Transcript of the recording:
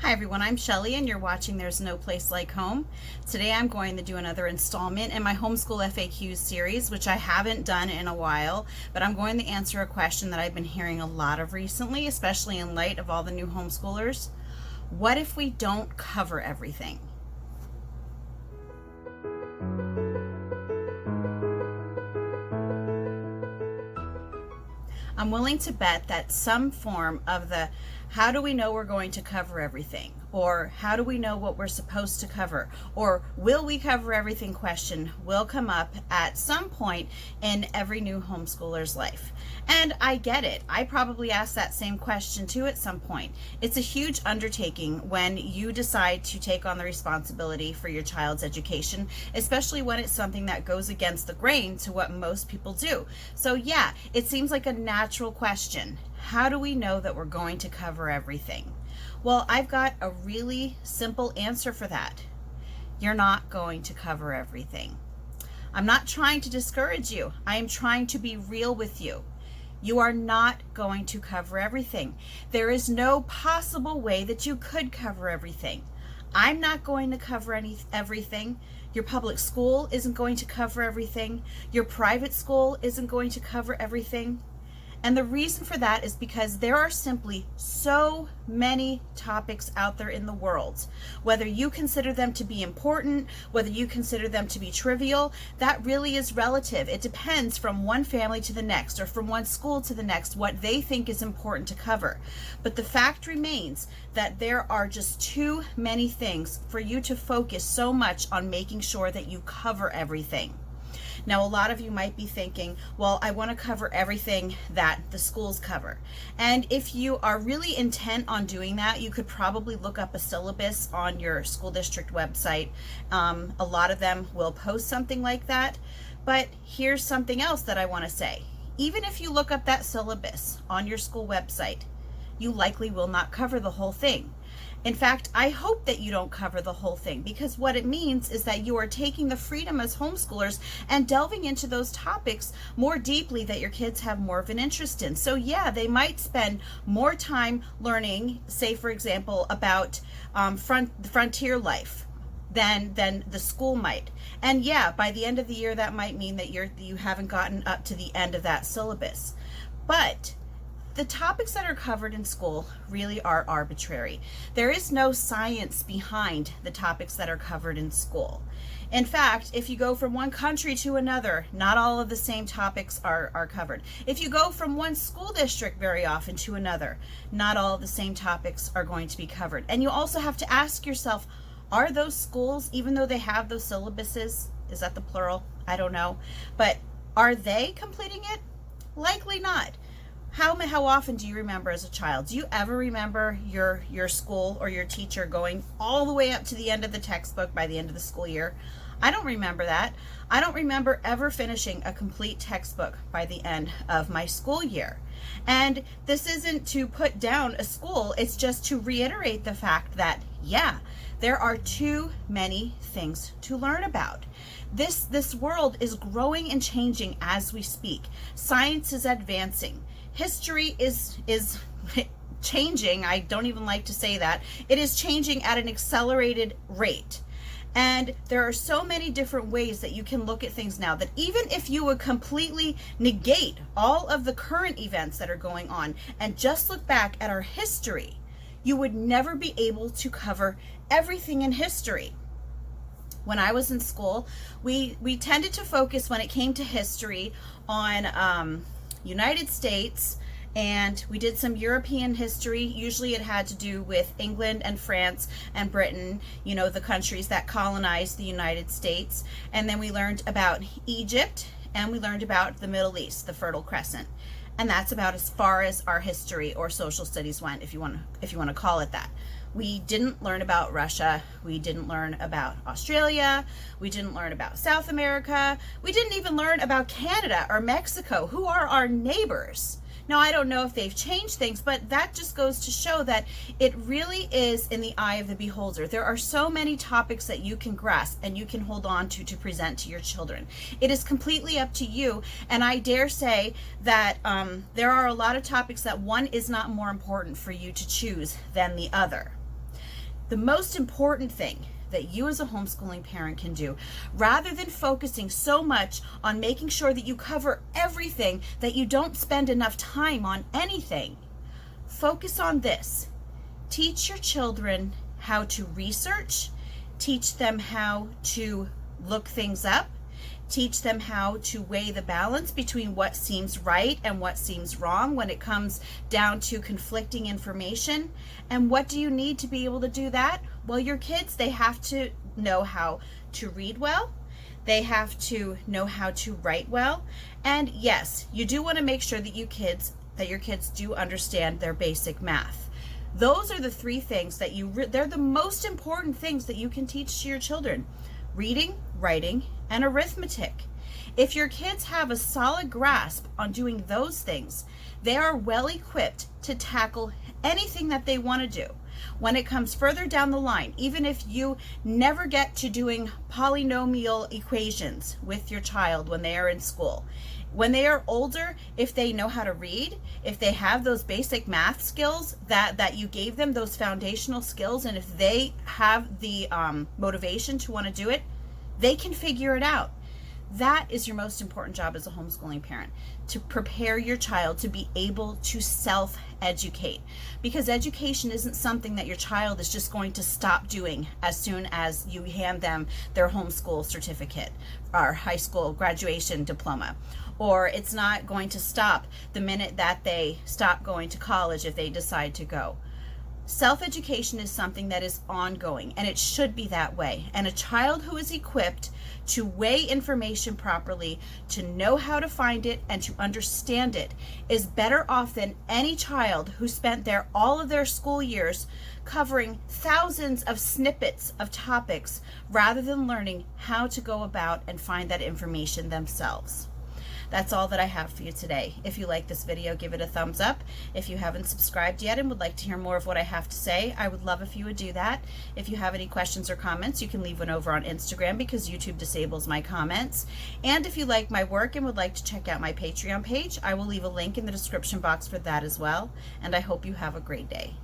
Hi everyone, I'm Shelly and you're watching There's No Place Like Home. Today I'm going to do another installment in my Homeschool FAQs series, which I haven't done in a while, but I'm going to answer a question that I've been hearing a lot of recently, especially in light of all the new homeschoolers. What if we don't cover everything? I'm willing to bet that some form of the how do we know we're going to cover everything, or how do we know what we're supposed to cover, or will we cover everything question will come up at some point in every new homeschooler's life. And I get it. I probably asked that same question too at some point. It's a huge undertaking when you decide to take on the responsibility for your child's education, especially when it's something that goes against the grain to what most people do. So yeah, it seems like a natural question. How do we know that we're going to cover everything? Well, I've got a really simple answer for that. You're not going to cover everything. I'm not trying to discourage you. I am trying to be real with you. You are not going to cover everything. There is no possible way that you could cover everything. I'm not going to cover everything. Your public school isn't going to cover everything. Your private school isn't going to cover everything. And the reason for that is because there are simply so many topics out there in the world. Whether you consider them to be important, whether you consider them to be trivial, that really is relative. It depends from one family to the next, or from one school to the next, what they think is important to cover. But the fact remains that there are just too many things for you to focus so much on making sure that you cover everything. Now, a lot of you might be thinking, well, I want to cover everything that the schools cover. And if you are really intent on doing that, you could probably look up a syllabus on your school district website. A lot of them will post something like that. But here's something else that I want to say. Even if you look up that syllabus on your school website, you likely will not cover the whole thing. In fact, I hope that you don't cover the whole thing, because what it means is that you are taking the freedom as homeschoolers and delving into those topics more deeply that your kids have more of an interest in. So yeah, they might spend more time learning, say for example, about frontier life than the school might. And yeah, by the end of the year, that might mean that you haven't gotten up to the end of that syllabus. But the topics that are covered in school really are arbitrary. There is no science behind the topics that are covered in school. In fact, if you go from one country to another, not all of the same topics are covered. If you go from one school district very often to another, not all of the same topics are going to be covered. And you also have to ask yourself, are those schools, even though they have those syllabuses, is that the plural? I don't know. But are they completing it? Likely not. How often do you remember as a child? Do you ever remember your school or your teacher going all the way up to the end of the textbook by the end of the school year? I don't remember that. I don't remember ever finishing a complete textbook by the end of my school year. And this isn't to put down a school, it's just to reiterate the fact that, yeah, there are too many things to learn about. This world is growing and changing as we speak. Science is advancing. History is changing. I don't even like to say that. It is changing at an accelerated rate. And there are so many different ways that you can look at things now that even if you would completely negate all of the current events that are going on and just look back at our history, you would never be able to cover everything in history. When I was in school, we tended to focus when it came to history on United States, and we did some European history. Usually it had to do with England and France and Britain, you know, the countries that colonized the United States. And then we learned about Egypt, and we learned about the Middle East, the Fertile Crescent. And that's about as far as our history or social studies went, if you want to call it that. We didn't learn about Russia. We didn't learn about Australia. We didn't learn about South America. We didn't even learn about Canada or Mexico, who are our neighbors. Now, I don't know if they've changed things, but that just goes to show that it really is in the eye of the beholder. There are so many topics that you can grasp and you can hold on to present to your children. It is completely up to you, and I dare say that there are a lot of topics that one is not more important for you to choose than the other. The most important thing that you as a homeschooling parent can do, rather than focusing so much on making sure that you cover everything, that you don't spend enough time on anything, focus on this. Teach your children how to research, teach them how to look things up, teach them how to weigh the balance between what seems right and what seems wrong when it comes down to conflicting information. And what do you need to be able to do that? Well, your kids, they have to know how to read well. They have to know how to write well. And yes, you do want to make sure that your kids do understand their basic math. Those are the three things that they're the most important things that you can teach to your children: reading, writing, and arithmetic. If your kids have a solid grasp on doing those things, they are well equipped to tackle anything that they want to do. When it comes further down the line, even if you never get to doing polynomial equations with your child when they are in school, when they are older, if they know how to read, if they have those basic math skills that you gave them, those foundational skills, and if they have the motivation to want to do it, they can figure it out. That is your most important job as a homeschooling parent, to prepare your child to be able to self-educate. Because education isn't something that your child is just going to stop doing as soon as you hand them their homeschool certificate or high school graduation diploma. Or it's not going to stop the minute that they stop going to college if they decide to go. Self-education is something that is ongoing, and it should be that way. And a child who is equipped to weigh information properly, to know how to find it, and to understand it is better off than any child who spent all of their school years covering thousands of snippets of topics rather than learning how to go about and find that information themselves. That's all that I have for you today. If you like this video, give it a thumbs up. If you haven't subscribed yet and would like to hear more of what I have to say, I would love if you would do that. If you have any questions or comments, you can leave one over on Instagram because YouTube disables my comments. And if you like my work and would like to check out my Patreon page, I will leave a link in the description box for that as well. And I hope you have a great day.